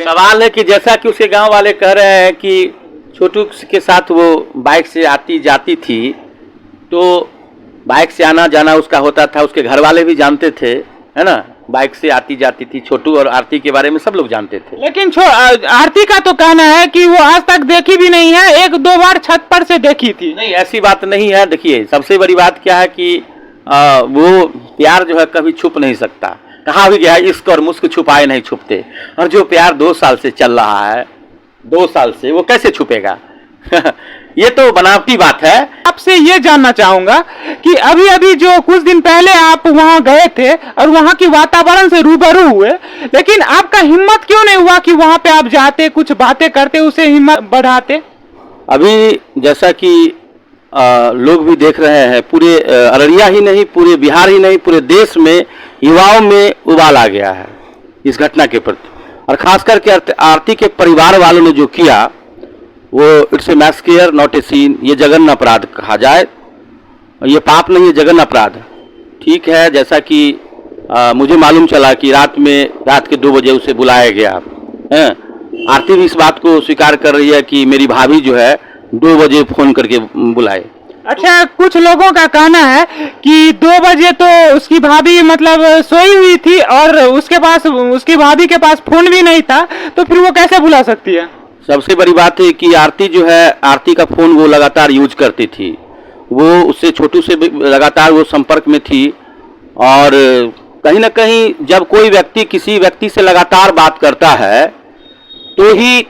सवाल है कि जैसा कि उसके गांव वाले कह रहे हैं कि छोटू के साथ वो बाइक से आती जाती थी, तो बाइक से आना जाना उसका होता था, उसके घर वाले भी जानते थे, है ना। बाइक से आती जाती थी, छोटू और आरती के बारे में सब लोग जानते थे। लेकिन आरती का तो कहना है कि वो आज तक देखी भी नहीं है, एक दो बार छत पर से देखी थी। नहीं, ऐसी बात नहीं है। देखिए, सबसे बड़ी बात क्या है कि वो प्यार जो है कभी छुप नहीं सकता। कहा भी गया, इश्क और मुस्क छुपाए नहीं छुपते। और जो प्यार 2 साल से चल रहा है, 2 साल से, वो कैसे छुपेगा? ये तो बनावटी बात है। आपसे ये जानना चाहूंगा कि अभी अभी जो कुछ दिन पहले आप वहां गए थे और वहां की वातावरण से रूबरू हुए, लेकिन आपका हिम्मत क्यों नहीं हुआ कि वहां पे आप जाते, कुछ बातें करते, उसे हिम्मत बढ़ाते? अभी जैसा कि लोग भी देख रहे हैं, पूरे अररिया ही नहीं, पूरे बिहार ही नहीं, पूरे देश में युवाओं में उबाल आ गया है इस घटना के प्रति। और खास करके आरती के परिवार वालों ने जो किया, वो it's a massacre not a scene. ये जघन्य अपराध कहा जाए, ये पाप नहीं, ये जघन्य अपराध। ठीक है, जैसा कि मुझे मालूम चला कि रात के 2 बजे उसे बुलाया गया है। आरती भी इस बात को स्वीकार कर रही है कि मेरी भाभी जो है 2 बजे फोन करके बुलाए। अच्छा, कुछ लोगों का कहना है कि 2 बजे तो उसकी भाभी मतलब सोई हुई थी और उसकी भाभी के पास फोन भी नहीं था, तो फिर वो कैसे बुला सकती है? सबसे बड़ी बात है कि आरती जो है, आरती का फोन वो लगातार यूज करती थी। वो उससे, छोटू से लगातार वो संपर्क में थी। और कहीं ना कहीं जब कोई व्यक्ति किसी व्यक्ति से लगातार बात करता है, तो ही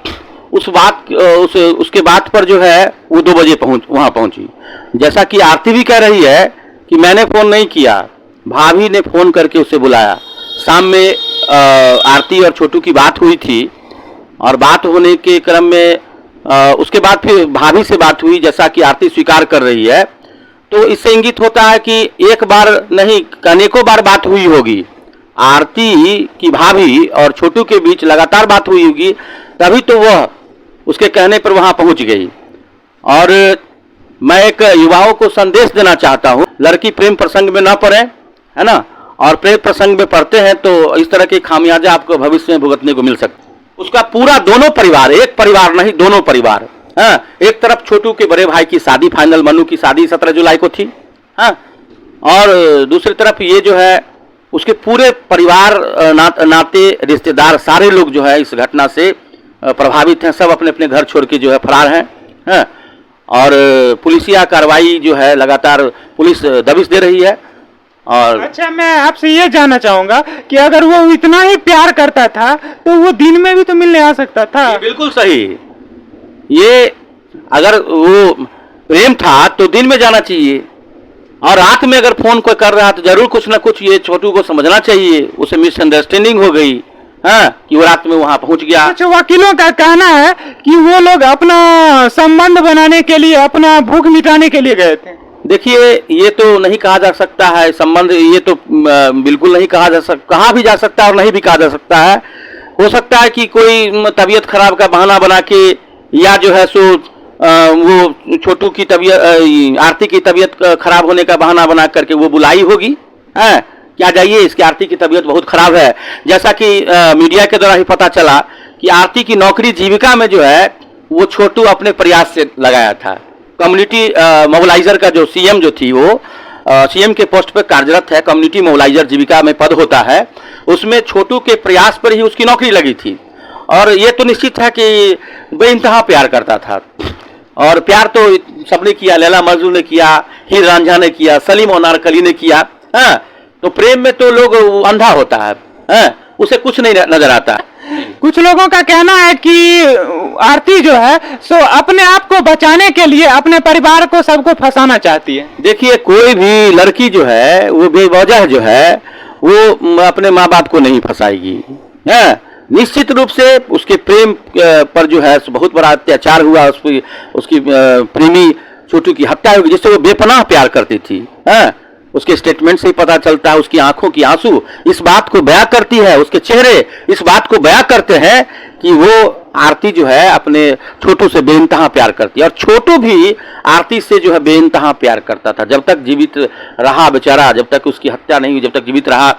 उसके बात पर जो है वो 2 बजे वहां पहुंची। जैसा कि आरती भी कह रही है कि मैंने फोन नहीं किया, भाभी ने फोन करके उसे बुलाया। शाम में आरती और छोटू की बात हुई थी, और बात होने के क्रम में उसके बाद फिर भाभी से बात हुई, जैसा कि आरती स्वीकार कर रही है। तो इससे इंगित होता है कि एक बार नहीं, अनेकों बार बात हुई होगी। आरती की भाभी और छोटू के बीच लगातार बात हुई होगी, तभी तो वह उसके कहने पर वहां पहुंच गई। और मैं एक युवाओं को संदेश देना चाहता हूं, लड़की प्रेम प्रसंग में न पड़े, है ना। और प्रेम प्रसंग में पड़ते हैं तो इस तरह के खामियाजा आपको भविष्य में भुगतने को मिल सकता है। उसका पूरा, दोनों परिवार, एक परिवार नहीं, दोनों परिवार। हाँ, एक तरफ छोटू के बड़े भाई की शादी फाइनल, मनु की शादी 17 जुलाई को थी। हाँ, और दूसरी तरफ ये जो है, उसके पूरे परिवार, नाते, रिश्तेदार, सारे लोग जो है इस घटना से प्रभावित हैं। सब अपने अपने घर छोड़ के जो है फरार हैं। हाँ, और पुलिसिया कार्रवाई जो है लगातार पुलिस दबिश दे रही है। और अच्छा, मैं आपसे ये जानना चाहूंगा कि अगर वो इतना ही प्यार करता था तो वो दिन में भी तो मिलने आ सकता था। बिल्कुल सही। ये अगर वो प्रेम था तो दिन में जाना चाहिए, और रात में अगर फोन कोई कर रहा तो जरूर कुछ ना कुछ ये छोटू को समझना चाहिए। उसे मिसअंडरस्टैंडिंग हो गई, हाँ, कि वो रात में वहां पहुंच गया। अच्छा, वकीलों का कहना है कि वो लोग अपना संबंध बनाने के लिए, अपना भूख मिटाने के लिए गए थे। देखिए, ये तो नहीं कहा जा सकता है संबंध, ये तो बिल्कुल नहीं कहा जा सकता, कहा भी जा सकता है और नहीं भी कहा जा सकता है। हो सकता है कि कोई तबीयत खराब का बहाना बना के, या जो है सो वो छोटू की तबीयत, आरती की तबीयत खराब होने का बहाना बना करके वो बुलाई होगी। है क्या, जाइए, इसकी आरती की तबीयत बहुत खराब है। जैसा कि मीडिया के द्वारा ही पता चला कि आरती की नौकरी जीविका में जो है वो छोटू अपने प्रयास से लगाया था। कम्युनिटी मोबिलाइजर का जो सीएम जो थी, वो सीएम के पोस्ट पर कार्यरत है। कम्युनिटी मोबिलाइजर जीविका में पद होता है, उसमें छोटू के प्रयास पर ही उसकी नौकरी लगी थी। और ये तो निश्चित है कि बेइंतहा प्यार करता था, और प्यार तो सबने किया, लैला मजनू ने किया, हीर रांझा ने किया, सलीम और नारकली ने किया। हाँ, तो प्रेम में तो लोग अंधा होता है, हाँ, उसे कुछ नहीं नजर आता। कुछ लोगों का कहना है कि आरती जो है सो अपने आप को बचाने के लिए अपने परिवार को, सबको फंसाना चाहती है। देखिए, कोई भी लड़की जो है वो बेवजह जो है वो अपने माँ बाप को नहीं फंसाएगी। है, निश्चित रूप से उसके प्रेम पर जो है बहुत बड़ा अत्याचार हुआ, उसकी प्रेमी छोटू की हत्या हुई, जिससे वो बेपनाह प्यार करती थी। है, उसके स्टेटमेंट से ही पता चलता है, उसकी आंखों की आंसू इस बात को बयां करती है, उसके चेहरे इस बात को बयां करते हैं कि वो आरती जो है अपने छोटू से बेइंतहा प्यार करती है। और छोटू भी आरती से जो है बेइंतहा प्यार करता था, जब तक जीवित रहा बेचारा, जब तक उसकी हत्या नहीं हुई, जब तक जीवित रहा।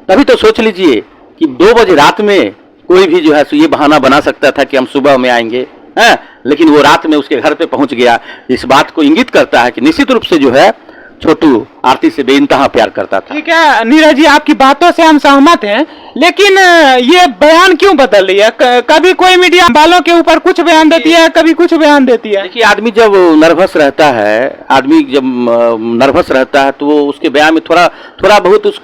तभी तो सोच लीजिए कि 2 बजे रात में कोई भी जो है सो ये बहाना बना सकता था कि हम सुबह में आएंगे, हैं, लेकिन वो रात में उसके घर पे पहुंच गया। इस बात को इंगित करता है कि निश्चित रूप से जो है छोटू आरती से बेइंतहा प्यार करता था। ठीक है नीरज जी, आपकी बातों से हम सहमत हैं, लेकिन ये बयान क्यों बदल रही है? कभी कोई मीडिया वालों के ऊपर कुछ बयान देती है, कभी कुछ बयान देती है। देखिए, आदमी जब नर्वस रहता है, आदमी जब नर्वस रहता है तो उसके बयान में थोड़ा बहुत उस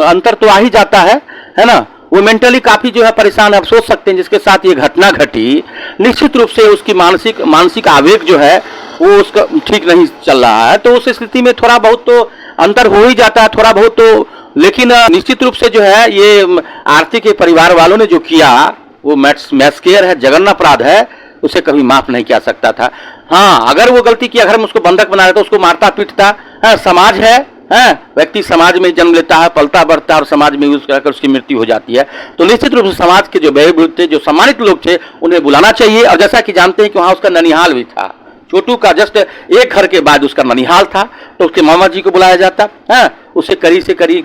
अंतर तो आ ही जाता है ना। वो मेंटली काफी जो है परेशान है। आप सोच सकते हैं जिसके साथ ये घटना घटी, निश्चित रूप से उसकी मानसिक आवेग जो है वो उसका ठीक नहीं चल रहा है, तो उस स्थिति में थोड़ा बहुत तो अंतर हो ही जाता है, थोड़ा बहुत तो। लेकिन निश्चित रूप से जो है ये आरती के परिवार वालों ने जो किया वो मैस्केयर है, जघन्य अपराध है, उसे कभी माफ नहीं किया सकता था। हाँ, अगर वो गलती किया, घर में उसको बंधक बना देता, उसको मारता पीटता। हाँ, समाज है, व्यक्ति समाज में जन्म लेता है, पलता बढ़ता है और समाज में यूज कराकर उसकी मृत्यु हो जाती है। तो निश्चित रूप से समाज के जो व्ययभूत थे, जो सम्मानित लोग थे, उन्हें बुलाना चाहिए। और जैसा कि जानते हैं कि वहां उसका ननिहाल भी था, छोटू का जस्ट एक घर के बाद उसका ननिहाल था, तो उसके मामा जी को बुलाया जाता, उसे कड़ी से कड़ी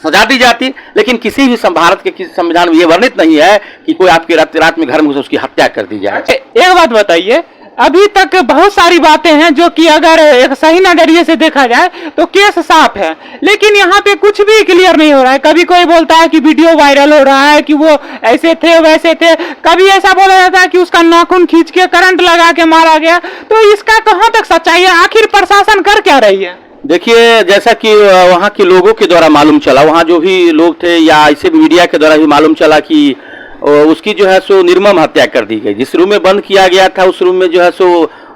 सजा दी जाती। लेकिन किसी भी भारत के किसी संविधान में यह वर्णित नहीं है कि कोई आपकी रात में घर में उसकी हत्या कर दी जाए। एक बात बताइए, अभी तक बहुत सारी बातें हैं जो कि अगर एक सही नजरिए से देखा जाए तो केस साफ है, लेकिन यहाँ पे कुछ भी क्लियर नहीं हो रहा है। कभी कोई बोलता है कि वीडियो वायरल हो रहा है, कि वो ऐसे थे वैसे थे, कभी ऐसा बोला जाता है कि उसका नाखून खींच के करंट लगा के मारा गया। तो इसका कहाँ तक सच्चाई है? आखिर प्रशासन कर क्या रही है? देखिए, जैसा कि वहाँ के लोगों के द्वारा मालूम चला, वहाँ जो भी लोग थे या ऐसे मीडिया के द्वारा भी मालूम चला कि उसकी जो है सो निर्मम हत्या कर दी गई। जिस रूम में बंद किया गया था उस रूम में जो है सो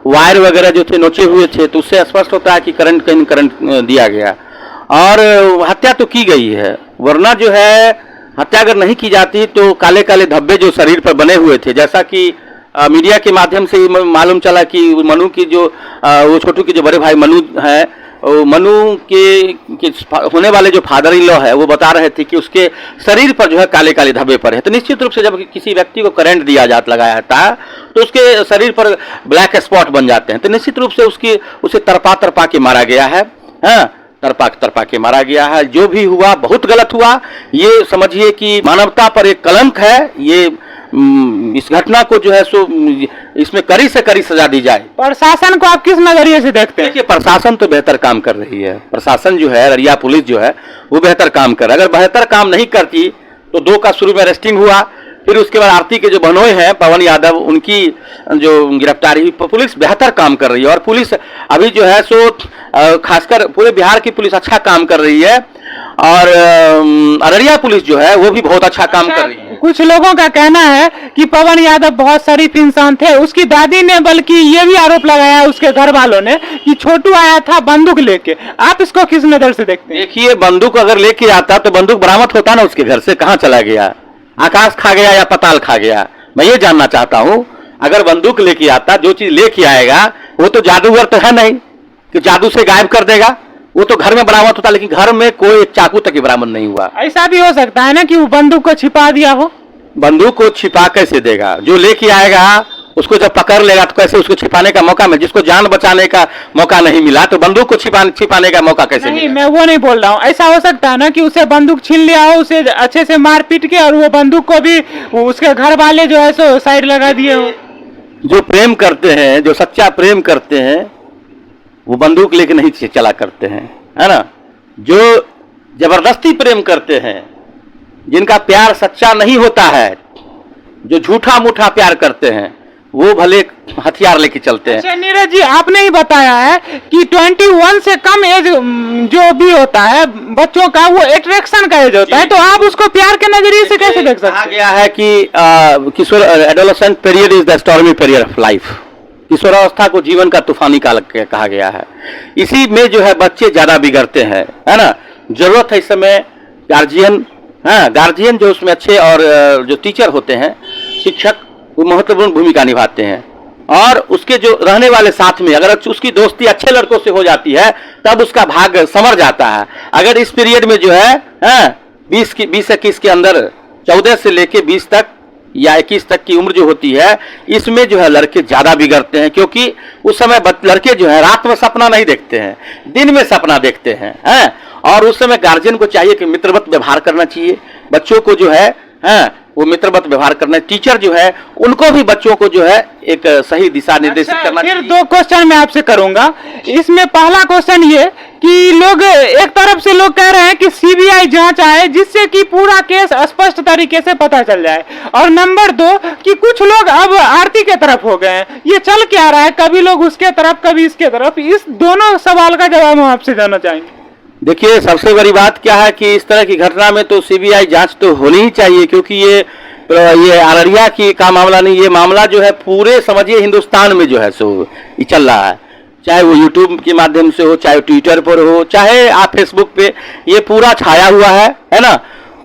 वायर वगैरह जो थे नोचे हुए थे, तो उससे स्पष्ट होता है कि करंट दिया गया और हत्या तो की गई है। वरना जो है हत्या अगर नहीं की जाती तो काले काले धब्बे जो शरीर पर बने हुए थे, जैसा कि मीडिया के माध्यम से मालूम चला कि मनु की जो वो छोटू के जो बड़े भाई मनु है, मनु के होने वाले जो फादर इन लॉ है, वो बता रहे थे कि उसके शरीर पर जो है काले काले धब्बे पर है। तो निश्चित रूप से जब किसी व्यक्ति को करंट दिया लगाया जाता है तो उसके शरीर पर ब्लैक स्पॉट बन जाते हैं। तो निश्चित रूप से उसे तरपा के मारा गया है, तरपा के मारा गया है। जो भी हुआ बहुत गलत हुआ। ये समझिए कि मानवता पर एक कलंक है। ये इस घटना को जो है सो इसमें कड़ी से कड़ी सजा दी जाए। प्रशासन को आप किस नजरिए से देखते हैं? देखिए, प्रशासन तो बेहतर काम कर रही है। प्रशासन जो है, अररिया पुलिस जो है, वो बेहतर काम कर रहा है। अगर बेहतर काम नहीं करती तो 2 का शुरू में अरेस्टिंग हुआ, फिर उसके बाद आरती के जो बहनोई हैं पवन यादव, उनकी जो गिरफ्तारी हुई। पुलिस बेहतर काम कर रही है और पुलिस अभी जो है सो खासकर पूरे बिहार की पुलिस अच्छा काम कर रही है और अररिया पुलिस जो है वो भी बहुत अच्छा काम कर रही है। कुछ लोगों का कहना है कि पवन यादव बहुत शरीफ इंसान थे। उसकी दादी ने बल्कि ये भी आरोप लगाया उसके घर वालों ने कि छोटू आया था बंदूक लेके। आप इसको किस नजर से देखते हैं? देखिए, बंदूक अगर लेके आता तो बंदूक बरामद होता ना उसके घर से। कहाँ चला गया? आकाश खा गया या पताल खा गया? मैं ये जानना चाहता हूँ। अगर बंदूक लेके आता, जो चीज लेके आएगा वो तो जादूगर तो है नहीं कि जादू से गायब कर देगा। वो तो घर में बरामद होता, लेकिन घर में कोई एक चाकू तक बरामद नहीं हुआ। ऐसा भी हो सकता है ना कि वो बंदूक को छिपा दिया हो। बंदूक को छिपा कैसे देगा? जो लेके आएगा उसको जब पकड़ लेगा तो कैसे उसको छिपाने का मौका मिले? जिसको जान बचाने का मौका नहीं मिला तो बंदूक को छिपाने का मौका कैसे नहीं, मैं वो नहीं बोल रहा हूँ। ऐसा हो सकता है ना कि उसे बंदूक छीन लिया हो, उसे अच्छे से मार पीट के, और वो बंदूक को भी उसके घर वाले जो है सो साइड लगा दिए हो। जो प्रेम करते हैं, जो सच्चा प्रेम करते हैं, वो बंदूक लेके नहीं चला करते हैं, है ना। जो जबरदस्ती प्रेम करते हैं, जिनका प्यार सच्चा नहीं होता है, जो झूठा मूठा प्यार करते हैं, वो भले हथियार लेके चलते हैं। अच्छा नीरज जी, आपने ही बताया है कि 21 से कम एज जो भी होता है बच्चों का, वो अट्रैक्शन का एज होता है। तो आप उसको प्यार के नजरिए से कैसे देख सकते हैं? कहा गया है कि किशोर adolescent period is the stormy period of life. किशोरावस्था को जीवन का तूफानी काल कहा गया है। इसी में जो है बच्चे ज्यादा बिगड़ते हैं, है ना। जरूरत है इस समय गार्जियन, गार्जियन जो उसमें अच्छे, और जो टीचर होते हैं, शिक्षक, वो महत्वपूर्ण भूमिका निभाते हैं। और उसके जो रहने वाले साथ में अगर उसकी दोस्ती अच्छे लड़कों से हो जाती है तब उसका भाग संवर जाता है। अगर इस पीरियड में जो है 20-21 के अंदर, 14 से लेके 20 तक या 21 तक की उम्र जो होती है, इसमें जो है लड़के ज्यादा बिगड़ते हैं। क्योंकि उस समय लड़के जो है रात में सपना नहीं देखते हैं, दिन में सपना देखते हैं, और उस समय गार्जियन को चाहिए कि मित्रवत व्यवहार करना चाहिए। बच्चों को जो है वो मित्रवत व्यवहार करना, टीचर जो है उनको भी बच्चों को जो है एक सही दिशा निर्देशित करना फिर चाहिए। 2 क्वेश्चन मैं आपसे करूंगा। इसमें पहला क्वेश्चन ये कि लोग एक तरफ से लोग कह रहे हैं कि सीबीआई जांच आए जिससे कि पूरा केस स्पष्ट तरीके से पता चल जाए, और नंबर 2 कि कुछ लोग अब आरती के तरफ हो गए हैं। ये चल क्या रहा है, कभी लोग उसके तरफ कभी इसके तरफ? इस दोनों सवाल का जवाब हम आपसे जानना चाहेंगे। देखिए, सबसे बड़ी बात क्या है कि इस तरह की घटना में तो सीबीआई जांच तो होनी ही चाहिए, क्योंकि ये अररिया की का मामला नहीं, ये मामला जो है पूरे समझिए हिंदुस्तान में जो है सो ये चल रहा है, चाहे वो यूट्यूब के माध्यम से हो, चाहे ट्विटर पर हो, चाहे आप फेसबुक पे, ये पूरा छाया हुआ है ना।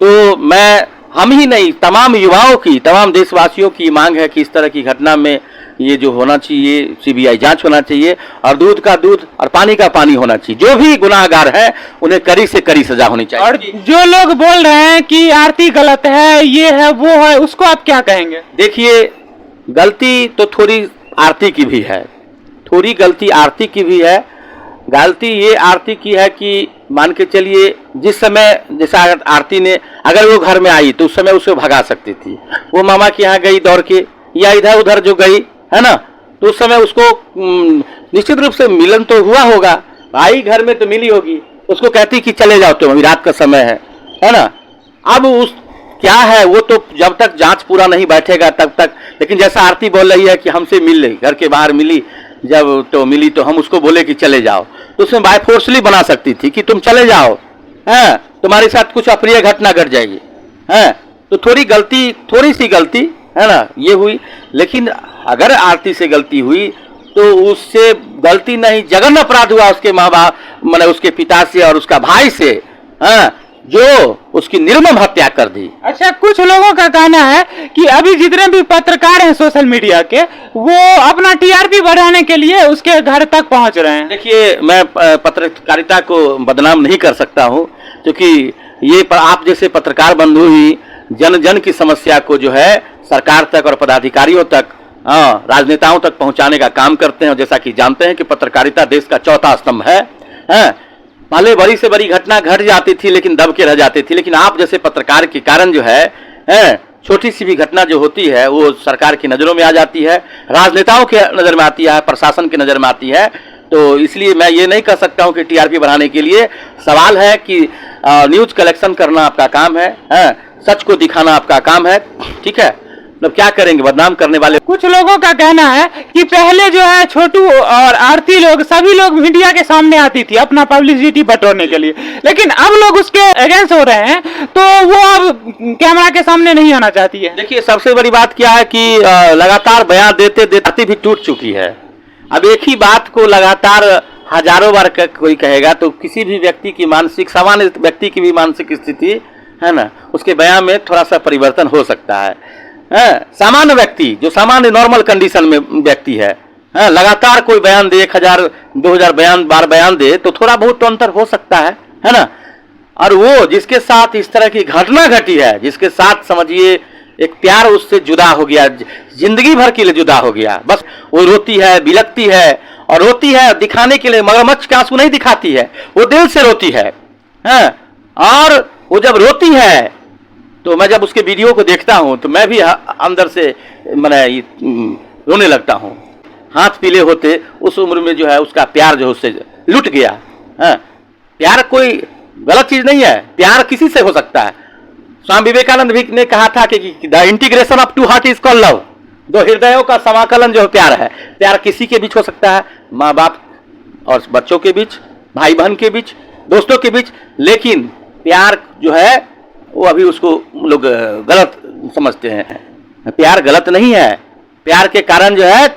तो मैं हम ही नहीं, तमाम युवाओं की, तमाम देशवासियों की मांग है कि इस तरह की घटना में ये जो होना चाहिए सीबीआई जांच होना चाहिए, और दूध का दूध और पानी का पानी होना चाहिए। जो भी गुनाहगार है उन्हें कड़ी से कड़ी सजा होनी चाहिए। और जो लोग बोल रहे हैं कि आरती गलत है, ये है वो है, उसको आप क्या कहेंगे? देखिए, गलती तो थोड़ी आरती की भी है, थोड़ी गलती आरती की भी है। गलती ये आरती की है कि मान के चलिए जिस समय जैसा आरती ने अगर वो घर में आई तो उस समय उसे भगा सकती थी, वो मामा के यहाँ गई दौड़ के या इधर उधर जो गई है ना, तो उस समय उसको निश्चित रूप से मिलन तो हुआ होगा, आई घर में तो मिली होगी, उसको कहती कि चले जाओ तुम, अभी रात का समय है ना। अब उस क्या है वो तो जब तक जांच पूरा नहीं बैठेगा तब तक, लेकिन जैसा आरती बोल रही है कि हमसे मिल रही, घर के बाहर मिली, जब तो मिली तो हम उसको बोले कि चले जाओ, तो उसमें बाय फोर्सली बना सकती थी कि तुम चले जाओ, हैं तुम्हारे साथ कुछ अप्रिय घटना घट जाएगी, हैं तो थोड़ी गलती, थोड़ी सी गलती है ना ये हुई। लेकिन अगर आरती से गलती हुई तो उससे गलती नहीं, जघन्य अपराध हुआ उसके माँ बाप, मतलब उसके पिता से और उसका भाई से, हाँ, जो उसकी निर्मम हत्या कर दी। अच्छा, कुछ लोगों का कहना है कि अभी जितने भी पत्रकार हैं सोशल मीडिया के, वो अपना टीआरपी बढ़ाने के लिए उसके घर तक पहुंच रहे हैं। देखिए, मैं पत्रकारिता को बदनाम नहीं कर सकता हूं, क्योंकि ये आप जैसे पत्रकार बंधु ही जन जन की समस्या को जो है सरकार तक और पदाधिकारियों तक, राजनेताओं तक पहुंचाने का काम करते हैं। और जैसा कि जानते हैं कि पत्रकारिता देश का चौथा स्तंभ है। पहले बड़ी से बड़ी घटना घट जाती थी लेकिन दब के रह जाती थी, लेकिन आप जैसे पत्रकार के कारण जो है छोटी सी भी घटना जो होती है वो सरकार की नज़रों में आ जाती है, राजनेताओं के नज़र में आती है, प्रशासन की नज़र में आती है। तो इसलिए मैं ये नहीं कह सकता हूँ कि टीआरपी बढ़ाने के लिए सवाल है कि न्यूज़ कलेक्शन करना आपका काम है, सच को दिखाना आपका काम है, ठीक है। मतलब क्या करेंगे बदनाम करने वाले। कुछ लोगों का कहना है कि पहले जो है छोटू और आरती लोग, सभी लोग मीडिया के सामने आती थी अपना पब्लिसिटी बटोरने के लिए, लेकिन अब लोग उसके अगेंस्ट हो रहे हैं, तो वो अब कैमरा के सामने नहीं आना चाहती है। देखिए, सबसे बड़ी बात क्या है कि लगातार बयान देते देते भी टूट चुकी है। अब एक ही बात को लगातार हजारों बार कोई कहेगा तो किसी भी व्यक्ति की मानसिक, सामान्य व्यक्ति की भी मानसिक स्थिति है ना, उसके बयान में थोड़ा सा परिवर्तन हो सकता है। सामान्य व्यक्ति जो सामान्य नॉर्मल कंडीशन में व्यक्ति है, लगातार कोई बयान दे, 1000-2000 बार बयान दे तो थोड़ा बहुत तो अंतर हो सकता है ना। और वो जिसके साथ इस तरह की घटना घटी है, जिसके साथ समझिए एक प्यार उससे जुदा हो गया, जिंदगी भर के लिए जुदा हो गया, बस वो रोती है, बिलखती है, और रोती है दिखाने के लिए, मगरमच्छ के आंसू नहीं दिखाती है, वो दिल से रोती है। और वो जब रोती है तो मैं जब उसके वीडियो को देखता हूं तो मैं भी अंदर से मैंने रोने लगता हूं। हाथ पीले होते उस उम्र में जो है उसका प्यार जो उससे लुट गया। प्यार कोई गलत चीज नहीं है, प्यार किसी से हो सकता है। स्वामी विवेकानंद भी ने कहा था कि the integration of two heart is called love, दो हृदयों का समाकलन जो प्यार है। प्यार किसी के बीच हो सकता है, माँ बाप और बच्चों के बीच, भाई बहन के बीच, दोस्तों के बीच, लेकिन प्यार जो है वो अभी उसको लोग गलत समझते हैं। प्यार गलत नहीं है, प्यार के कारण जो है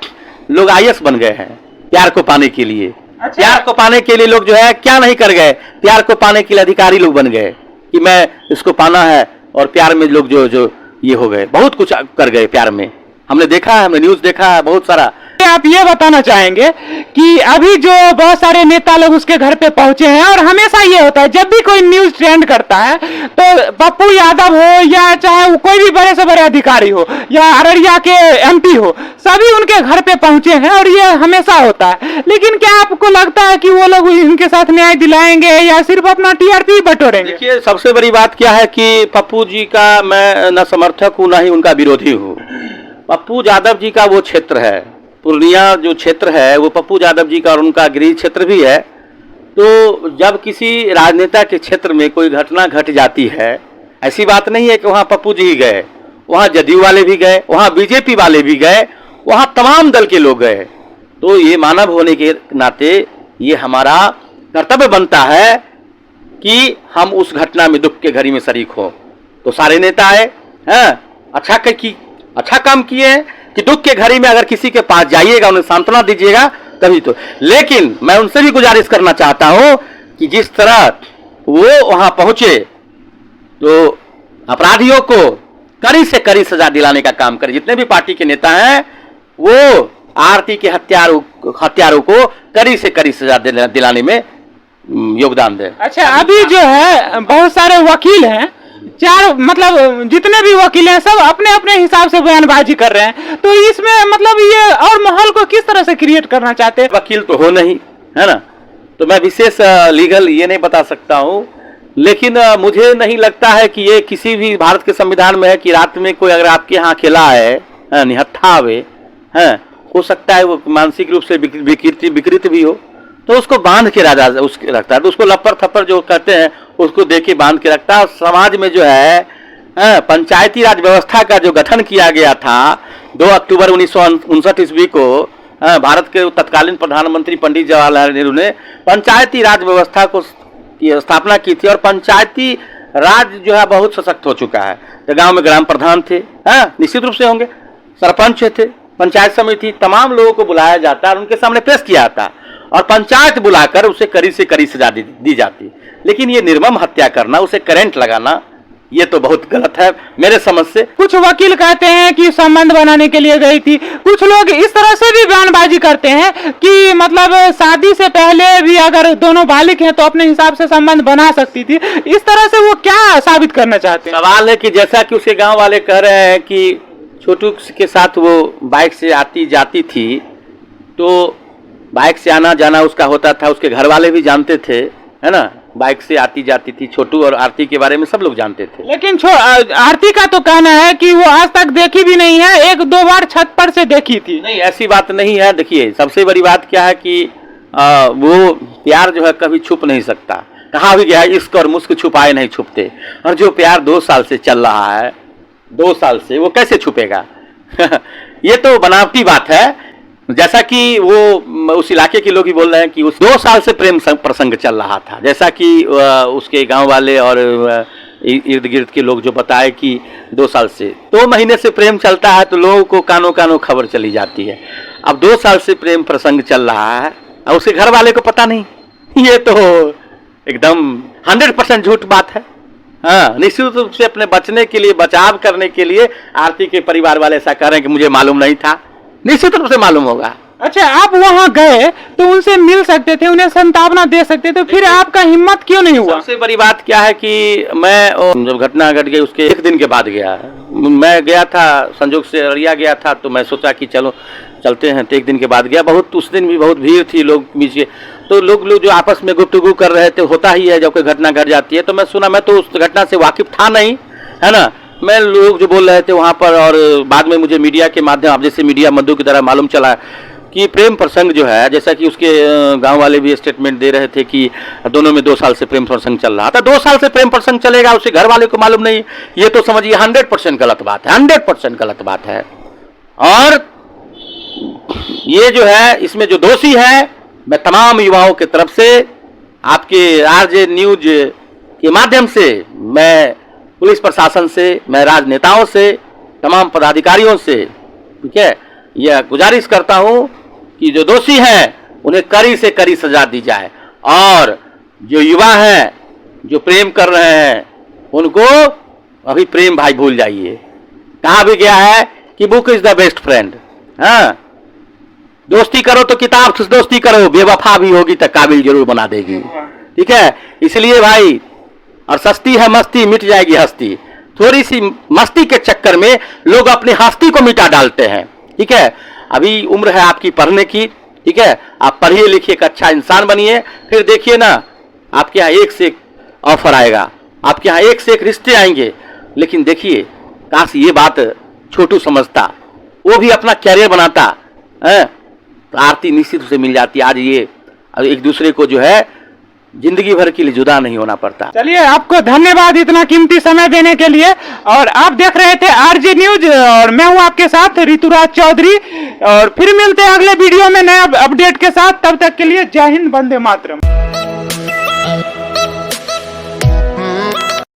लोग आईएएस बन गए हैं प्यार को पाने के लिए। अच्छा। प्यार को पाने के लिए लोग जो है क्या नहीं कर गए, प्यार को पाने के लिए अधिकारी लोग बन गए कि मैं इसको पाना है, और प्यार में लोग जो ये हो गए, बहुत कुछ कर गए प्यार में। हमने देखा है, हमने न्यूज देखा है बहुत सारा। पे आप ये बताना चाहेंगे कि अभी जो बहुत सारे नेता लोग उसके घर पे पहुंचे हैं, और हमेशा ये होता है जब भी कोई न्यूज ट्रेंड करता है तो पप्पू यादव हो या चाहे वो कोई भी बड़े से बड़े अधिकारी हो या अररिया के एमपी हो, सभी उनके घर पे पहुंचे हैं और ये हमेशा होता है। लेकिन क्या आपको लगता है कि वो लोग इनके साथ न्याय दिलाएंगे या सिर्फ अपना टीआरपी बटोरेंगे? देखिए, सबसे बड़ी बात क्या है कि पप्पू जी का मैं न समर्थक हूँ, न ही उनका विरोधी हूँ। पप्पू यादव जी का वो क्षेत्र है, पूर्णिया जो क्षेत्र है वो पप्पू यादव जी का और उनका गृह क्षेत्र भी है। तो जब किसी राजनेता के क्षेत्र में कोई घटना घट जाती है, ऐसी बात नहीं है कि वहाँ पप्पू जी ही गए, वहाँ जदयू वाले भी गए, वहाँ बीजेपी वाले भी गए, वहाँ तमाम दल के लोग गए। तो ये मानव होने के नाते ये हमारा कर्तव्य बनता है कि हम उस घटना में दुख के घड़ी में शरीक हो। तो सारे नेता आए हैं, अच्छा काम किए हैं कि दुख के घड़ी में अगर किसी के पास जाइएगा, उन्हें सांत्वना दीजिएगा तभी तो। लेकिन मैं उनसे भी गुजारिश करना चाहता हूं कि जिस तरह वो वहां पहुंचे तो अपराधियों को कड़ी से कड़ी सजा दिलाने का काम करें। जितने भी पार्टी के नेता हैं वो आरती के हत्यारों को कड़ी से कड़ी सजा दिलाने में योगदान दें। अच्छा, अभी जो है बहुत सारे वकील हैं, चार मतलब जितने भी वकील हैं सब अपने अपने हिसाब से बयानबाजी कर रहे हैं, तो इसमें मतलब ये और माहौल को किस तरह से क्रिएट करना चाहते हैं? वकील तो हो नहीं, है ना, तो मैं विशेष लीगल ये नहीं बता सकता हूँ। लेकिन मुझे नहीं लगता है कि ये किसी भी भारत के संविधान में है कि रात में कोई अगर आपके यहाँ अकेला है, निहत्था आवे, हो सकता है वो मानसिक रूप से विकृत भी हो, तो उसको बांध के राजा उसके रखता है, तो उसको लप्पर थप्पर जो कहते हैं उसको दे के बांध के रखता है। समाज में जो है पंचायती राज व्यवस्था का जो गठन किया गया था 2 अक्टूबर 1959 ईस्वी को, भारत के तत्कालीन प्रधानमंत्री पंडित जवाहरलाल नेहरू ने पंचायती राज व्यवस्था को स्थापना की थी, और पंचायती राज जो है बहुत सशक्त हो चुका है। तो गांव में ग्राम प्रधान थे, निश्चित रूप से होंगे, सरपंच थे, पंचायत समिति, तमाम लोगों को बुलाया जाता है और उनके सामने पेश किया जाता और पंचायत बुलाकर उसे कड़ी से कड़ी सजा दी जाती। लेकिन ये निर्मम हत्या करना, उसे करंट लगाना, ये तो बहुत गलत है मेरे समझ से। कुछ वकील कहते हैं कि संबंध बनाने के लिए गई थी, कुछ लोग इस तरह से भी बयानबाजी करते हैं कि मतलब शादी से पहले भी अगर दोनों बालिग हैं तो अपने हिसाब से संबंध बना सकती थी। इस तरह से वो क्या साबित करना चाहते हैं? सवाल है कि जैसा कि उसके गांव वाले कह रहे हैं कि छोटू के साथ वो बाइक से आती जाती थी, तो बाइक से आना जाना उसका होता था, उसके घर वाले भी जानते थे, है ना, बाइक से आती जाती थी। छोटू और आरती के बारे में सब लोग जानते थे। लेकिन आरती का तो कहना है कि वो आज तक देखी भी नहीं है, 1-2 बार छत पर से देखी थी। नहीं, ऐसी बात नहीं है। देखिए, सबसे बड़ी बात क्या है कि वो प्यार जो है कभी छुप नहीं सकता। कहा भी गया है, इश्क और मुस्क छुपाए नहीं छुपते, और जो प्यार 2 साल से चल रहा है, 2 साल से, वो कैसे छुपेगा? ये तो बनावटी बात है। जैसा कि वो उस इलाके के लोग ही बोल रहे हैं कि उस 2 साल से प्रेम प्रसंग चल रहा था, जैसा कि उसके गांव वाले और इर्द गिर्द के लोग जो बताए कि 2 साल से 2 महीने से प्रेम चलता है, तो लोगों को कानों कानों खबर चली जाती है। अब 2 साल से प्रेम प्रसंग चल रहा है और उसके घर वाले को पता नहीं, ये तो एकदम 100% झूठ बात है। निश्चित रूप से अपने बचने के लिए, बचाव करने के लिए आरती के परिवार वाले ऐसा कह रहे हैं कि मुझे मालूम नहीं था। निश्चित रूप से मालूम होगा। अच्छा, आप वहां गए तो उनसे मिल सकते थे, उन्हें सांत्वना दे सकते थे, फिर आपका हिम्मत क्यों नहीं हुआ? सबसे बड़ी बात क्या है कि मैं जब घटना घट गई उसके 1 दिन के बाद गया, मैं गया था, संजोग से अररिया गया था, तो मैं सोचा कि चलो चलते हैं, तो 1 दिन के बाद गया। बहुत उस दिन भी बहुत भीड़ थी लोग बीच, तो लोग जो आपस में गुफ्तगू कर रहे थे, होता ही है जब कोई घटना घट जाती है। तो मैं सुना, मैं तो उस घटना से वाकिफ था नहीं, है ना, मैं लोग जो बोल रहे थे वहाँ पर, और बाद में मुझे मीडिया के माध्यम, आप जैसे मीडिया मधु की तरह मालूम चला कि प्रेम प्रसंग जो है, जैसा कि उसके गांव वाले भी स्टेटमेंट दे रहे थे कि दोनों में 2 साल से प्रेम प्रसंग चल रहा था। 2 साल से प्रेम प्रसंग चलेगा, उसके घर वाले को मालूम नहीं, ये तो समझिए 100% गलत बात है, 100% गलत बात है। और ये जो है, इसमें जो दोषी है, मैं तमाम युवाओं की तरफ से, आपके आरजे न्यूज के माध्यम से, मैं पुलिस प्रशासन से, मैं राजनेताओं से, तमाम पदाधिकारियों से, ठीक है, यह गुजारिश करता हूं कि जो दोषी हैं उन्हें कड़ी से कड़ी सजा दी जाए, और जो युवा हैं जो प्रेम कर रहे हैं उनको अभी प्रेम भाई भूल जाइए। कहा भी गया है कि book is the best friend. दोस्ती करो तो किताब से दोस्ती करो, बेवफा भी होगी तो काबिल जरूर बना देगी। ठीक है, इसलिए भाई, और सस्ती है मस्ती मिट जाएगी हस्ती। थोड़ी सी मस्ती के चक्कर में लोग अपनी हस्ती को मिटा डालते हैं। ठीक है, अभी उम्र है आपकी पढ़ने की। ठीक है, आप पढ़िए लिखिए, एक अच्छा इंसान बनिए, फिर देखिए ना आपके यहाँ एक से एक ऑफर आएगा, आपके यहाँ एक से एक रिश्ते आएंगे। लेकिन देखिए, काश ये बात छोटू समझता, वो भी अपना कैरियर बनाता है, तो आरती निश्चित रूप से मिल जाती। आज ये एक दूसरे को जो है जिंदगी भर के लिए जुदा नहीं होना पड़ता। चलिए, आपको धन्यवाद इतना कीमती समय देने के लिए। और आप देख रहे थे आरजे न्यूज, और मैं हूं आपके साथ ऋतुराज चौधरी। और फिर मिलते हैं अगले वीडियो में नए अपडेट के साथ। तब तक के लिए जय हिंद, वंदे मातरम।